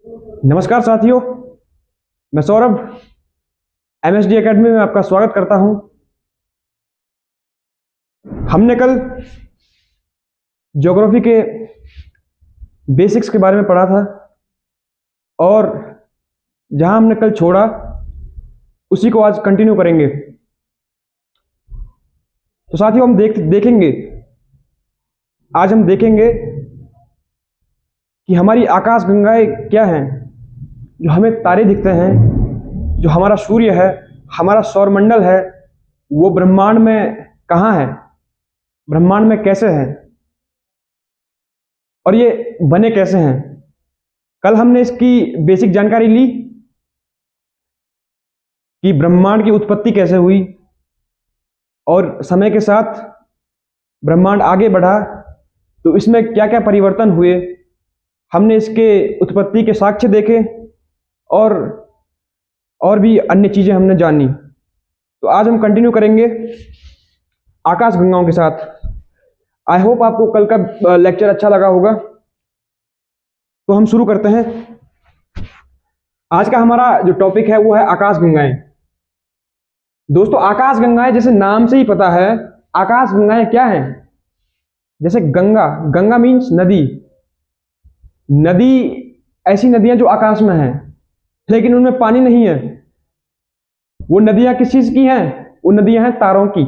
नमस्कार साथियों, मैं सौरभ एमएसडी एकेडमी में आपका स्वागत करता हूं। हमने कल ज्योग्राफी के बेसिक्स के बारे में पढ़ा था और जहां हमने कल छोड़ा उसी को आज कंटिन्यू करेंगे। तो साथियों हम आज हम देखेंगे कि हमारी आकाश गंगाएं क्या हैं, जो हमें तारे दिखते हैं, जो हमारा सूर्य है, हमारा सौरमंडल है, वो ब्रह्मांड में कहाँ है, ब्रह्मांड में कैसे है और ये बने कैसे हैं। कल हमने इसकी बेसिक जानकारी ली कि ब्रह्मांड की उत्पत्ति कैसे हुई और समय के साथ ब्रह्मांड आगे बढ़ा तो इसमें क्या क्या परिवर्तन हुए। हमने इसके उत्पत्ति के साक्ष्य देखे और भी अन्य चीजें हमने जानी। तो आज हम कंटिन्यू करेंगे आकाश गंगाओं के साथ। आई होप आपको कल का लेक्चर अच्छा लगा होगा। तो हम शुरू करते हैं। आज का हमारा जो टॉपिक है वो है आकाश गंगाएं। दोस्तों आकाश गंगाएं जैसे नाम से ही पता है, आकाश गंगाएं क्या हैं। जैसे गंगा मीन्स नदी। नदी ऐसी नदियां जो आकाश में हैं लेकिन उनमें पानी नहीं है। वो नदियां किस चीज की हैं? वो नदियां हैं तारों की,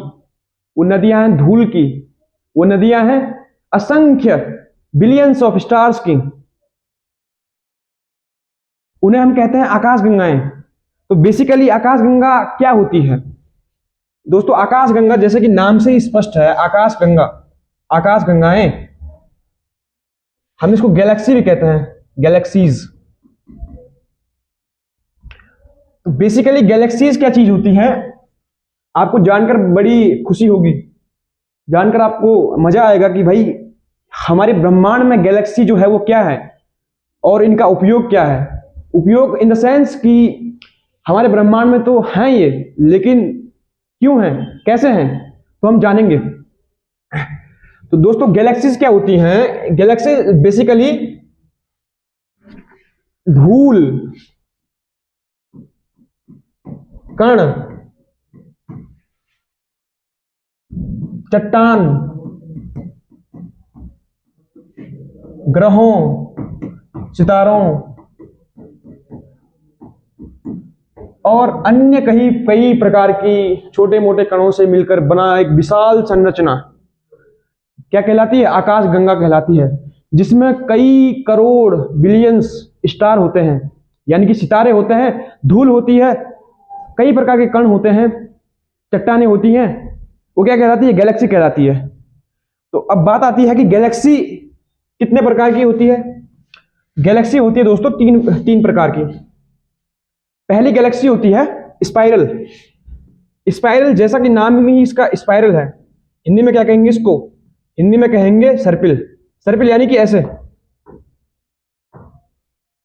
वो नदियां हैं धूल की, वो नदियां हैं असंख्य बिलियंस ऑफ स्टार्स की। उन्हें हम कहते हैं आकाश गंगाएं। तो बेसिकली आकाश गंगा क्या होती है? दोस्तों आकाश गंगा जैसे कि नाम से ही स्पष्ट है, आकाश गंगा, आकाश गंगाएं, हम इसको गैलेक्सी भी कहते हैं, गैलेक्सीज। तो बेसिकली गैलेक्सीज क्या चीज होती है, आपको जानकर बड़ी खुशी होगी, जानकर आपको मजा आएगा कि भाई हमारे ब्रह्मांड में गैलेक्सी जो है वो क्या है और इनका उपयोग क्या है। उपयोग इन द सेंस कि हमारे ब्रह्मांड में तो हैं ये, लेकिन क्यों हैं, कैसे हैं, तो हम जानेंगे। तो दोस्तों गैलेक्सीज क्या होती हैं? गैलेक्सी बेसिकली धूल, कण, चट्टान, ग्रहों, सितारों और अन्य कई प्रकार की छोटे मोटे कणों से मिलकर बना एक विशाल संरचना क्या कहलाती है? आकाश गंगा कहलाती है, जिसमें कई करोड़ बिलियंस स्टार होते हैं, यानी कि सितारे होते हैं, धूल होती है, कई प्रकार के कण होते हैं, चट्टानें होती हैं। वो क्या कहलाती है? गैलेक्सी कहलाती है। तो अब बात आती है कि गैलेक्सी कितने प्रकार की होती है। गैलेक्सी होती है दोस्तों तीन प्रकार की। पहली गैलेक्सी होती है स्पाइरल। स्पाइरल जैसा कि नाम में ही इसका स्पाइरल है। हिंदी में क्या कहेंगे इसको? हिंदी में कहेंगे सर्पिल। सर्पिल यानी कि ऐसे,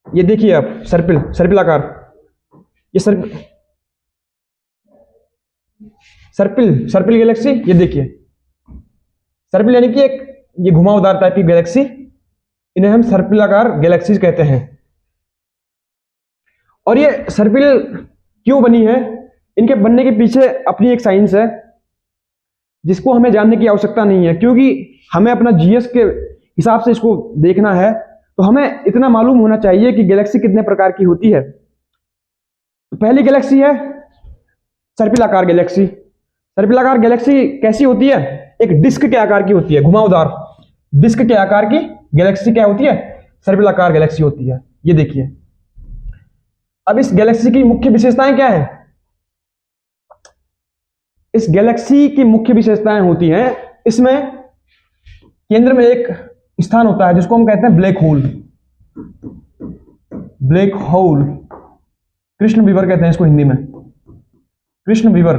ये देखिए आप, सर्पिल आकार, ये सर्पिल गैलेक्सी, ये देखिए सर्पिल यानी कि एक ये घुमावदार टाइप की गैलेक्सी, इन्हें हम सर्पिल आकार गैलेक्सीज कहते हैं। और ये सर्पिल क्यों बनी है, इनके बनने के पीछे अपनी एक साइंस है जिसको हमें जानने की आवश्यकता नहीं है, क्योंकि हमें अपना जीएस के हिसाब से इसको देखना है। तो हमें इतना मालूम होना चाहिए कि गैलेक्सी कितने प्रकार की होती है। तो पहली गैलेक्सी है सर्पिल आकार गैलेक्सी। सर्पिल आकार गैलेक्सी कैसी होती है? एक डिस्क के आकार की होती है, घुमावदार डिस्क के आकार की गैलेक्सी क्या होती है? सर्पिल आकार गैलेक्सी होती है। ये देखिए। अब इस गैलेक्सी की मुख्य विशेषताएं क्या है? इस गैलेक्सी की मुख्य विशेषताएं होती हैं, इसमें केंद्र में एक स्थान होता है जिसको हम कहते हैं ब्लैक होल। ब्लैक होल, कृष्ण विवर कहते हैं इसको हिंदी में, कृष्ण विवर।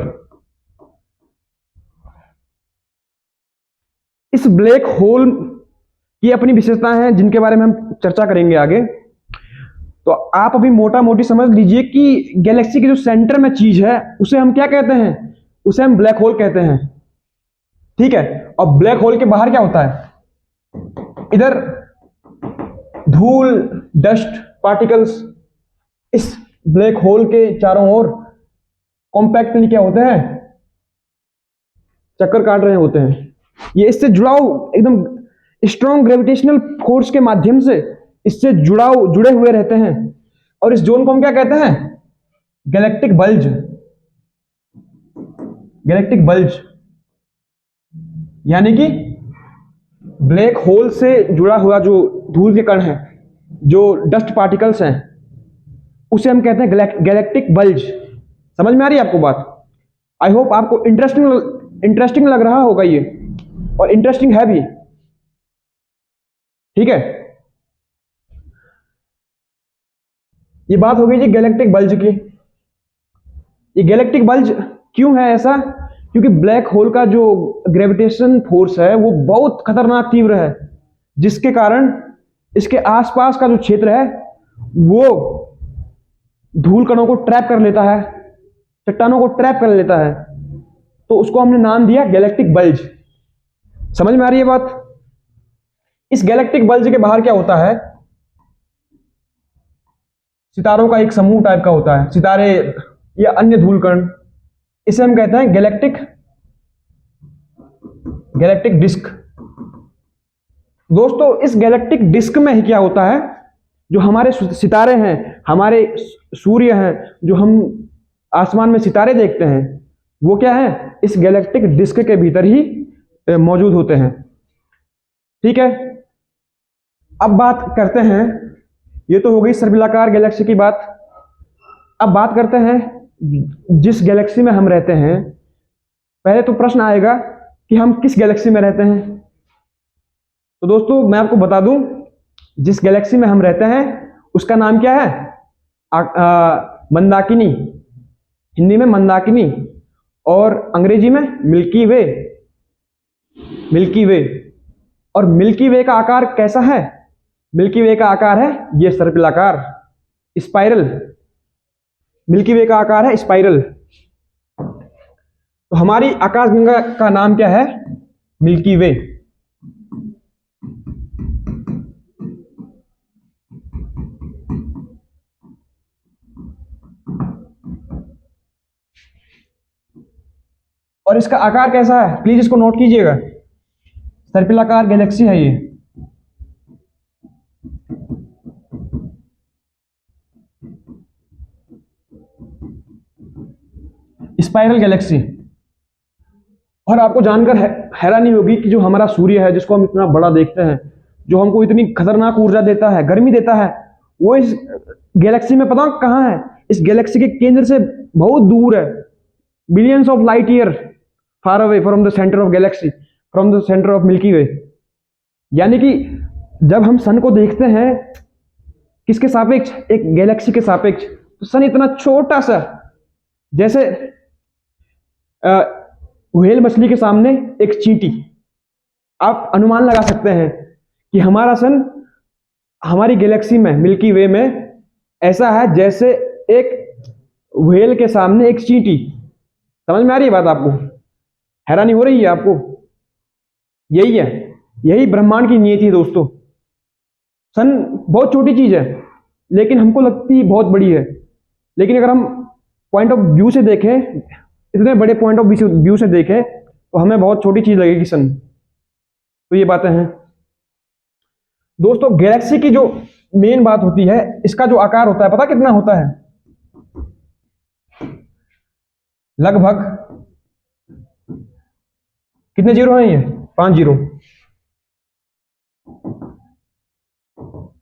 इस ब्लैक होल की अपनी विशेषताएं हैं जिनके बारे में हम चर्चा करेंगे आगे। तो आप अभी मोटा मोटी समझ लीजिए कि गैलेक्सी के जो सेंटर में चीज है उसे हम क्या कहते हैं? उसे हम ब्लैक होल कहते हैं, ठीक है। और ब्लैक होल के बाहर क्या होता है? इधर धूल, डस्ट पार्टिकल्स इस ब्लैक होल के चारों ओर कॉम्पैक्टली क्या होते हैं, चक्कर काट रहे होते हैं। ये इससे जुड़ाव एकदम स्ट्रॉन्ग ग्रेविटेशनल फोर्स के माध्यम से इससे जुड़े हुए रहते हैं। और इस जोन को हम क्या कहते हैं, गैलेक्टिक बल्ज। गैलेक्टिक बल्ज यानी कि ब्लैक होल से जुड़ा हुआ जो धूल के कण है, जो डस्ट पार्टिकल्स हैं, उसे हम कहते हैं गैलेक्टिक बल्ज। समझ में आ रही है आपको बात? आई होप आपको इंटरेस्टिंग लग रहा होगा ये, और इंटरेस्टिंग है भी। ठीक है, ये बात हो गई जी गैलेक्टिक बल्ज की। ये गैलेक्टिक बल्ज क्यों है ऐसा? क्योंकि ब्लैक होल का जो ग्रेविटेशन फोर्स है वो बहुत खतरनाक तीव्र है, जिसके कारण इसके आसपास का जो क्षेत्र है वो धूल कणों को ट्रैप कर लेता है, चट्टानों को ट्रैप कर लेता है। तो उसको हमने नाम दिया गैलेक्टिक बल्ज। समझ में आ रही है बात? इस गैलेक्टिक बल्ज के बाहर क्या होता है, सितारों का एक समूह टाइप का होता है, सितारे या अन्य धूल कण। इसे हम कहते हैं गैलेक्टिक डिस्क। दोस्तों, इस गैलेक्टिक डिस्क में ही क्या होता है, जो हमारे सितारे हैं, हमारे सूर्य हैं, जो हम आसमान में सितारे देखते हैं, वो क्या है, इस गैलेक्टिक डिस्क के भीतर ही मौजूद होते हैं। ठीक है, अब बात करते हैं, ये तो हो गई सर्पिलाकार गैलेक्सी की बात। अब बात करते हैं जिस गैलेक्सी में हम रहते हैं। पहले तो प्रश्न आएगा कि हम किस गैलेक्सी में रहते हैं। तो दोस्तों मैं आपको बता दूं, जिस गैलेक्सी में हम रहते हैं उसका नाम क्या है, मंदाकिनी। हिंदी में मंदाकिनी और अंग्रेजी में मिल्की वे। मिल्की वे। और मिल्की वे का आकार कैसा है? मिल्की वे का आकार है ये सर्पिलाकार, स्पाइरल। मिल्की वे का आकार है स्पाइरल। तो हमारी आकाशगंगा का नाम क्या है? मिल्की वे। और इसका आकार कैसा है, प्लीज इसको नोट कीजिएगा। सर्पिलाकार गैलेक्सी है ये। Spiral Galaxy. और आपको जानकर हैरानी होगी कि जो हमारा सूर्य है, जिसको हम इतना बड़ा देखते हैं, जो हमको इतनी खतरनाक ऊर्जा देता है, गर्मी देता है, वो इस गैलेक्सी में पता कहां है? इस गैलेक्सी के केंद्र से बहुत दूर है, billions of light year far away from the centre of galaxy, from the centre of Milky Way. यानी कि जब हम सन को देखते हैं किसके सापेक्ष, एक गैलेक्सी के सापेक्ष, तो सन इतना छोटा सा, जैसे व्हेल मछली के सामने एक चींटी। आप अनुमान लगा सकते हैं कि हमारा सन हमारी गैलेक्सी में, मिल्की वे में ऐसा है जैसे एक व्हेल के सामने एक चींटी। समझ में आ रही है बात आपको? हैरानी हो रही है आपको? यही है, यही ब्रह्मांड की नियति है दोस्तों। सन बहुत छोटी चीज है, लेकिन हमको लगती बहुत बड़ी है। लेकिन अगर हम पॉइंट ऑफ व्यू से देखें, इतने बड़े पॉइंट ऑफ व्यू से देखें, तो हमें बहुत छोटी चीज लगेगी सन। तो ये बातें हैं दोस्तों। गैलेक्सी की जो मेन बात होती है, इसका जो आकार होता है, पता कितना होता है? लगभग कितने जीरो हैं ये? 5 जीरो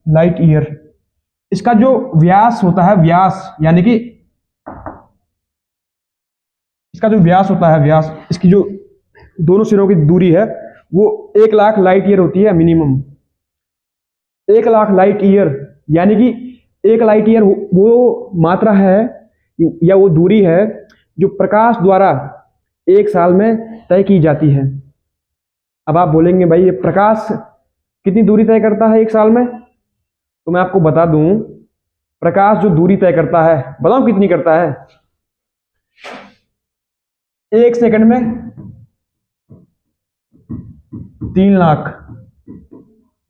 लाइट ईयर। इसका जो व्यास होता है, व्यास यानी कि इसका जो व्यास होता है, व्यास, इसकी जो दोनों सिरों की दूरी है वो 1 लाख लाइट ईयर होती है मिनिमम। 1 लाख लाइट ईयर, यानी कि 1 लाइट ईयर वो मात्रा है या वो दूरी है जो प्रकाश द्वारा 1 साल में तय की जाती है। अब आप बोलेंगे भाई ये प्रकाश कितनी दूरी तय करता है 1 साल में? तो मैं आपको बता दूं, प्रकाश जो दूरी तय करता है, बताओ कितनी करता है? 1 सेकंड में 3 लाख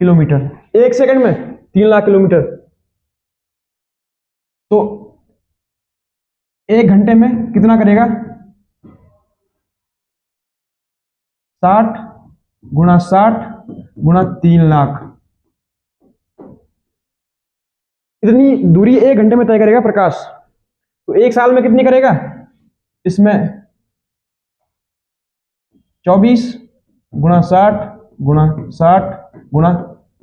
किलोमीटर। 1 सेकंड में 3 लाख किलोमीटर। तो 1 घंटे में कितना करेगा? 60 गुणा 60 गुणा 3 लाख। इतनी दूरी 1 घंटे में तय करेगा प्रकाश। तो 1 साल में कितनी करेगा? इसमें 24 गुणा 60 गुणा 60 गुणा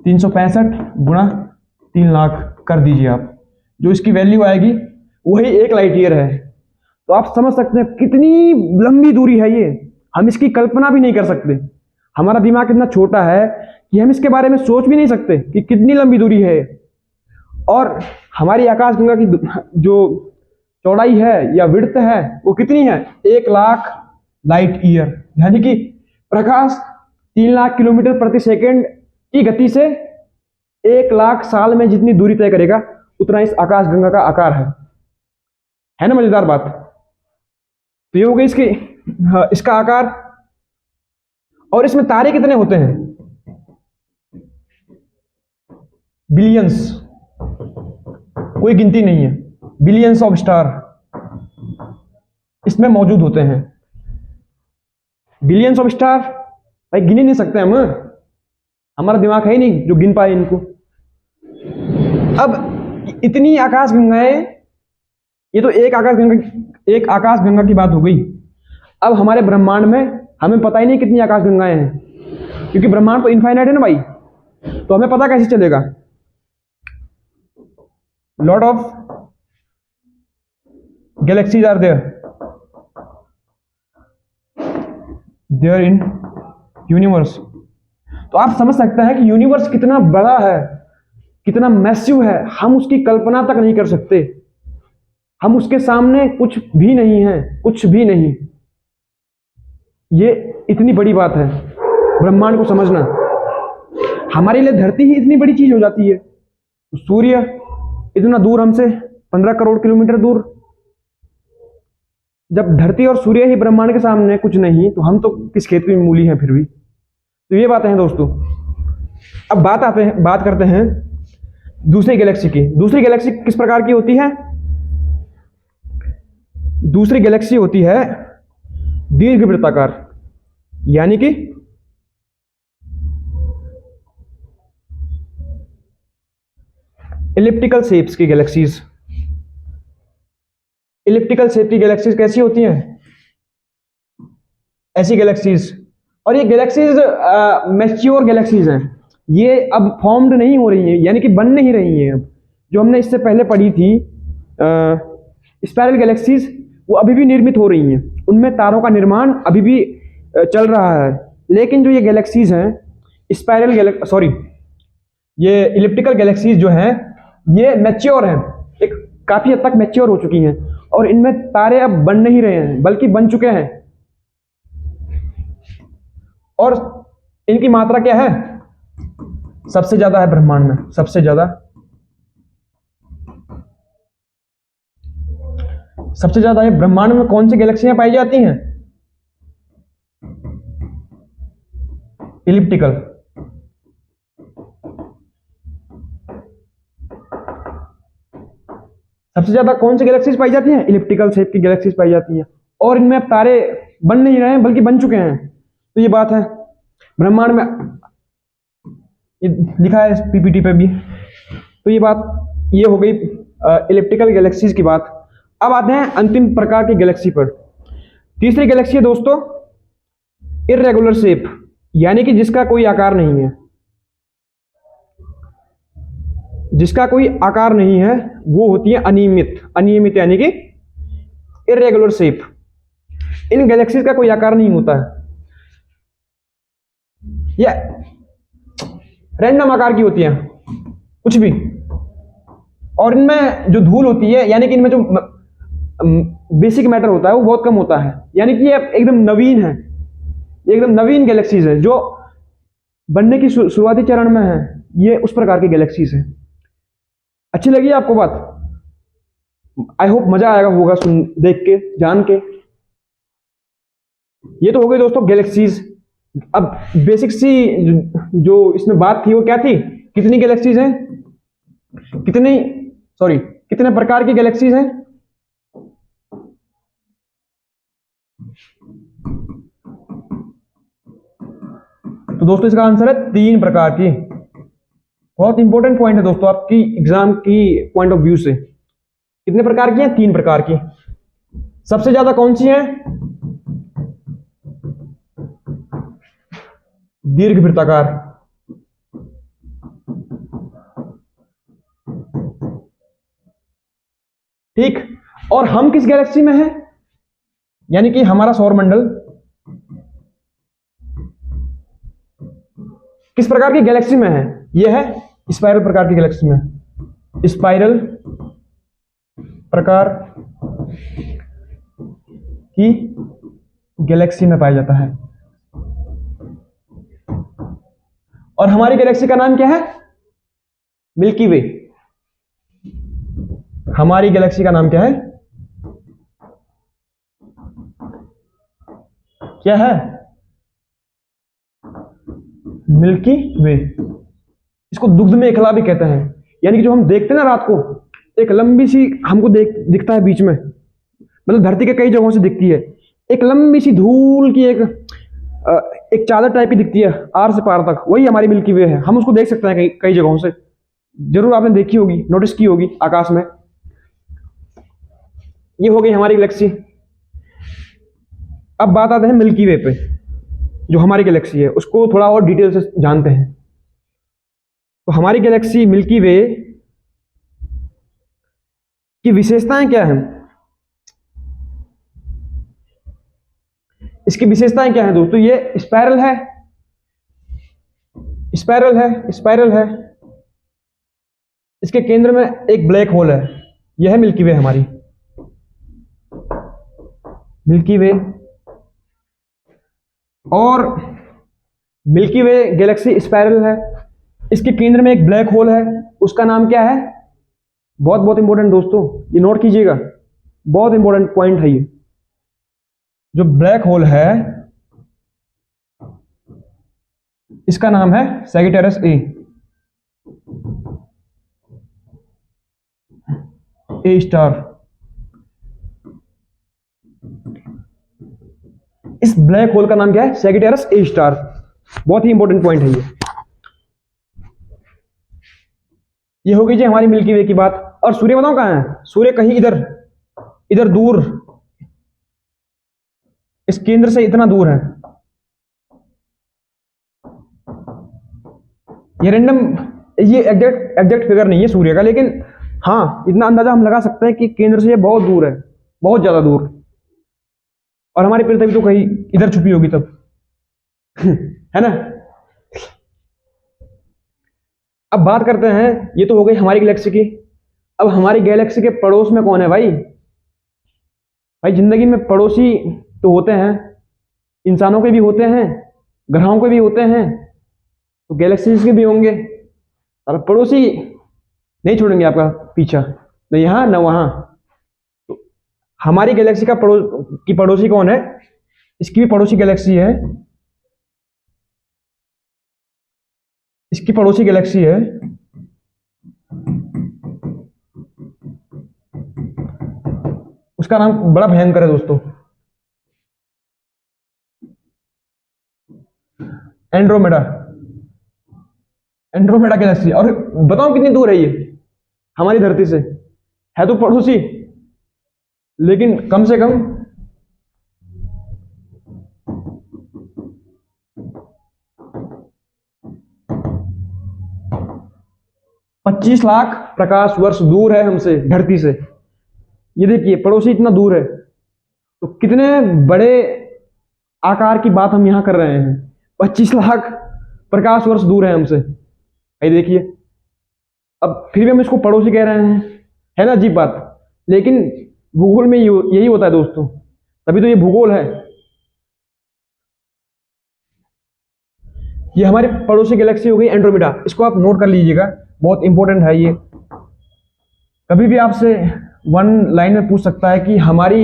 365 गुणा 3 लाख कर दीजिए आप। जो इसकी वैल्यू आएगी वही 1 लाइट ईयर है। तो आप समझ सकते हैं कितनी लंबी दूरी है ये, हम इसकी कल्पना भी नहीं कर सकते। हमारा दिमाग इतना छोटा है कि हम इसके बारे में सोच भी नहीं सकते कि कितनी लंबी दूरी है। और हमारी आकाशगंगा की जो चौड़ाई है या विड्थ है वो कितनी है? 1 लाख लाइट ईयर, यानी कि प्रकाश 3 लाख किलोमीटर प्रति सेकंड की गति से 1 लाख साल में जितनी दूरी तय करेगा उतना इस आकाशगंगा का आकार है ना मजेदार बात। तो ये हो गई इसका आकार। और इसमें तारे कितने होते हैं? बिलियंस, कोई गिनती नहीं है। बिलियंस ऑफ स्टार इसमें मौजूद होते हैं। बिलियंस ऑफ स्टार भाई गिन ही नहीं सकते हम, हमारा दिमाग है ही नहीं जो गिन पाए इनको। अब इतनी आकाशगंगाएं, ये तो एक आकाशगंगा की बात हो गई। अब हमारे ब्रह्मांड में हमें पता ही नहीं कितनी आकाशगंगाएं हैं, क्योंकि ब्रह्मांड तो इनफाइनाइट है ना भाई। तो हमें पता कैसे चलेगा? Lot of galaxies are there in universe. तो आप समझ सकते हैं कि यूनिवर्स कितना बड़ा है, कितना मैसिव है। हम उसकी कल्पना तक नहीं कर सकते। हम उसके सामने कुछ भी नहीं है, कुछ भी नहीं। ये इतनी बड़ी बात है ब्रह्मांड को समझना। हमारे लिए धरती ही इतनी बड़ी चीज हो जाती है, तो सूर्य इतना दूर हमसे, 15 करोड़ किलोमीटर दूर। जब धरती और सूर्य ही ब्रह्मांड के सामने कुछ नहीं, तो हम तो किस खेत की मूली हैं फिर भी। तो ये बातें हैं दोस्तों। अब बात करते हैं दूसरी गैलेक्सी की। दूसरी गैलेक्सी किस प्रकार की होती है? दूसरी गैलेक्सी होती है दीर्घवृत्ताकार, यानी कि इलिप्टिकल शेप्स की गैलेक्सीज। इलिप्टिकल शेप की गैलेक्सीज कैसी होती हैं? ऐसी गैलेक्सीज। और ये गैलेक्सीज मैच्योर गैलेक्सीज हैं, ये अब फॉर्म्ड नहीं हो रही हैं, यानी कि बन नहीं रही हैं। अब जो हमने इससे पहले पढ़ी थी स्पाइरल गैलेक्सीज, वो अभी भी निर्मित हो रही हैं, उनमें तारों का निर्माण अभी भी चल रहा है। लेकिन जो ये गैलेक्सीज हैं ये इलिप्टिकल गैलेक्सीज जो हैं ये मैच्योर हैं, एक काफी हद तक मैच्योर हो चुकी हैं, और इनमें तारे अब बन नहीं रहे हैं बल्कि बन चुके हैं। और इनकी मात्रा क्या है? सबसे ज्यादा है ब्रह्मांड में, सबसे ज्यादा है ब्रह्मांड में। कौन सी गैलेक्सियां पाई जाती हैं? इलिप्टिकल। सबसे ज्यादा कौन सी गैलेक्सीज पाई जाती हैं? इलिप्टिकल शेप की गैलेक्सीज पाई जाती हैं, और इनमें अब तारे बन नहीं रहे हैं बल्कि बन चुके हैं। तो ये बात है ब्रह्मांड में, ये लिखा है पीपीटी पे भी। तो ये हो गई इलिप्टिकल गैलेक्सीज की बात। अब आते हैं अंतिम प्रकार की गैलेक्सी पर। तीसरी गैलेक्सी है दोस्तों इर्रेगुलर शेप, यानी कि जिसका कोई आकार नहीं है। जिसका कोई आकार नहीं है वो होती है अनियमित यानी कि इर्रेगुलर शेप। इन गैलेक्सीज का कोई आकार नहीं होता है, या रैंडम आकार की होती है कुछ भी। और इनमें जो धूल होती है, यानी कि इनमें जो बेसिक मैटर होता है वो बहुत कम होता है, यानी कि ये एकदम नवीन है, एकदम नवीन गैलेक्सीज है जो बनने की शुरुआती चरण में है। ये उस प्रकार की गैलेक्सीज है। अच्छी लगी आपको बात? आई होप मजा आएगा होगा देख के, जान के। ये तो हो गई दोस्तों गैलेक्सीज। अब बेसिक सी जो इसमें बात थी वो क्या थी? कितनी गैलेक्सीज हैं? कितने प्रकार की गैलेक्सीज हैं? तो दोस्तों इसका आंसर है 3 प्रकार की। बहुत इंपॉर्टेंट पॉइंट है दोस्तों आपकी एग्जाम की पॉइंट ऑफ व्यू से। कितने प्रकार की हैं? 3 प्रकार की। सबसे ज्यादा कौन सी है? दीर्घ वृत्ताकार। ठीक। और हम किस गैलेक्सी में हैं? यानी कि हमारा सौरमंडल किस प्रकार की गैलेक्सी में है? यह है स्पाइरल प्रकार की गैलेक्सी में। स्पाइरल प्रकार की गैलेक्सी में पाया जाता है। और हमारी गैलेक्सी का नाम क्या है? मिल्की वे। हमारी गैलेक्सी का नाम क्या है? क्या है? मिल्की वे। इसको दुग्ध में इखला भी कहते हैं। यानी कि जो हम देखते हैं ना रात को, एक लंबी सी हमको दिखता है बीच में, मतलब धरती के कई जगहों से दिखती है, एक लंबी सी धूल की एक चादर टाइप की दिखती है आर से पार तक, वही हमारी मिल्की वे है। हम उसको देख सकते हैं कई जगहों से। जरूर आपने देखी होगी, नोटिस की होगी आकाश में। ये हो गई हमारी गैलेक्सी। अब बात आते हैं मिल्की वे पे। जो हमारी गैलेक्सी है उसको थोड़ा और डिटेल से जानते हैं। तो हमारी गैलेक्सी मिल्की वे की विशेषताएं क्या हैं? इसकी विशेषताएं क्या हैं दोस्तों? ये स्पाइरल है, स्पाइरल है, स्पाइरल है। इसके केंद्र में एक ब्लैक होल है। यह है मिल्की वे हमारी, मिल्की वे। और मिल्की वे गैलेक्सी स्पाइरल है। इसके केंद्र में एक ब्लैक होल है, उसका नाम क्या है? बहुत बहुत इंपॉर्टेंट दोस्तों, ये नोट कीजिएगा, बहुत इंपॉर्टेंट पॉइंट है ये। जो ब्लैक होल है इसका नाम है सैगिटेरियस ए स्टार। इस ब्लैक होल का नाम क्या है? सैगिटेरियस ए स्टार। बहुत ही इंपॉर्टेंट पॉइंट है ये। ये हो गई जी हमारी मिल्की वे की बात। और सूर्य बताओ कहां है? सूर्य कहीं इधर, इधर दूर, इस केंद्र से इतना दूर है। ये रैंडम, ये एग्जैक्ट फिगर नहीं है सूर्य का, लेकिन हाँ इतना अंदाजा हम लगा सकते हैं कि केंद्र से ये बहुत दूर है, बहुत ज्यादा दूर। और हमारी पृथ्वी तो कहीं इधर छुपी होगी तब है ना। अब बात करते हैं, ये तो हो गई हमारी गैलेक्सी की। अब हमारी गैलेक्सी के पड़ोस में कौन है भाई? भाई जिंदगी में पड़ोसी तो होते हैं, इंसानों के भी होते हैं, ग्रहों के भी होते हैं, तो गैलेक्सीज के भी होंगे। और पड़ोसी नहीं छोड़ेंगे आपका पीछा, न यहां न वहां। तो हमारी गैलेक्सी का पड़ोसी कौन है? इसकी भी पड़ोसी गैलेक्सी है, इसकी पड़ोसी गैलेक्सी है उसका नाम बड़ा भयंकर है दोस्तों, एंड्रोमेडा। Andromeda Galaxy. और बताओ कितनी दूर है ये हमारी धरती से? है तो पड़ोसी, लेकिन कम से कम 25 लाख प्रकाश वर्ष दूर है हमसे, धरती से। ये देखिए पड़ोसी इतना दूर है, तो कितने बड़े आकार की बात हम यहां कर रहे हैं। 25 लाख प्रकाश वर्ष दूर है हमसे। ये देखिए, अब फिर भी हम इसको पड़ोसी कह रहे हैं, है ना अजीब बात। लेकिन भूगोल में यही होता है दोस्तों, तभी तो ये भूगोल है। ये हमारी पड़ोसी गैलेक्सी हो गई एंड्रोमेडा। इसको आप नोट कर लीजिएगा, बहुत इंपॉर्टेंट है ये। कभी भी आपसे वन लाइन में पूछ सकता है कि हमारी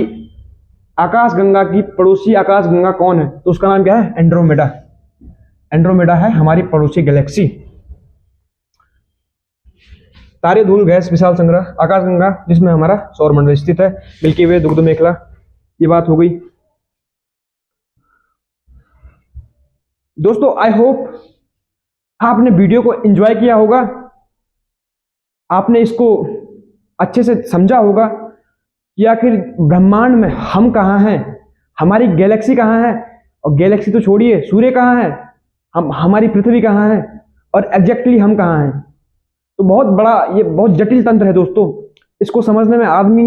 आकाशगंगा की पड़ोसी आकाशगंगा कौन है, तो उसका नाम क्या है? एंड्रोमेडा। एंड्रोमेडा है हमारी पड़ोसी गैलेक्सी। तारे, धूल, गैस, विशाल संग्रह, आकाशगंगा जिसमें हमारा सौरमंडल स्थित है, मिल्की वे, दुग्ध मेखला, ये बात हो गई। दोस्तों आई होप आपने वीडियो को एंजॉय किया होगा, आपने इसको अच्छे से समझा होगा कि आखिर ब्रह्मांड में हम कहाँ हैं, हमारी गैलेक्सी कहाँ है, और गैलेक्सी तो छोड़िए सूर्य कहाँ है, हमारी पृथ्वी कहाँ है, और एग्जैक्टली हम कहाँ हैं। तो बहुत बड़ा, ये बहुत जटिल तंत्र है दोस्तों। इसको समझने में आदमी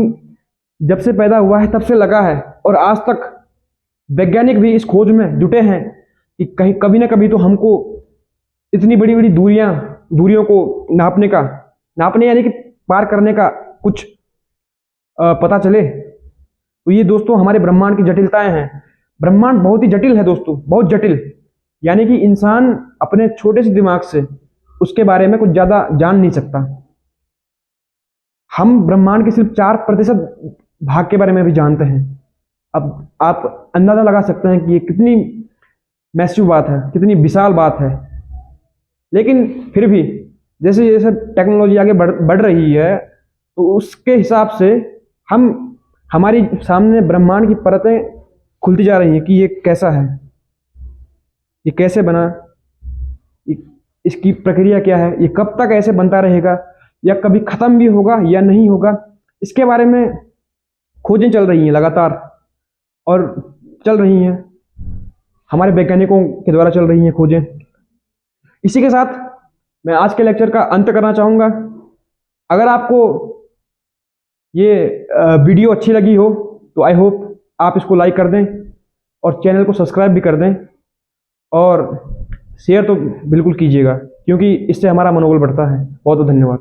जब से पैदा हुआ है तब से लगा है, और आज तक वैज्ञानिक भी इस खोज में जुटे हैं कि कहीं कभी ना कभी तो हमको इतनी बड़ी बड़ी दूरियों को नापने यानी कि पार करने का कुछ पता चले। तो ये दोस्तों हमारे ब्रह्मांड की जटिलताएं हैं। ब्रह्मांड बहुत ही जटिल है दोस्तों, बहुत जटिल, यानी कि इंसान अपने छोटे से दिमाग से उसके बारे में कुछ ज्यादा जान नहीं सकता। हम ब्रह्मांड के सिर्फ 4% भाग के बारे में भी जानते हैं। अब आप अंदाजा लगा सकते हैं कि ये कितनी मैसिव बात है, कितनी विशाल बात है। लेकिन फिर भी जैसे जैसे टेक्नोलॉजी आगे बढ़ रही है, तो उसके हिसाब से हमारी सामने ब्रह्मांड की परतें खुलती जा रही हैं कि ये कैसा है, ये कैसे बना, इसकी प्रक्रिया क्या है, ये कब तक ऐसे बनता रहेगा, या कभी खत्म भी होगा या नहीं होगा। इसके बारे में खोजें चल रही हैं लगातार, और चल रही हैं, हमारे वैज्ञानिकों के द्वारा चल रही हैं खोजें। इसी के साथ मैं आज के लेक्चर का अंत करना चाहूँगा। अगर आपको ये वीडियो अच्छी लगी हो तो आई होप आप इसको लाइक कर दें और चैनल को सब्सक्राइब भी कर दें, और शेयर तो बिल्कुल कीजिएगा, क्योंकि इससे हमारा मनोबल बढ़ता है। बहुत बहुत धन्यवाद।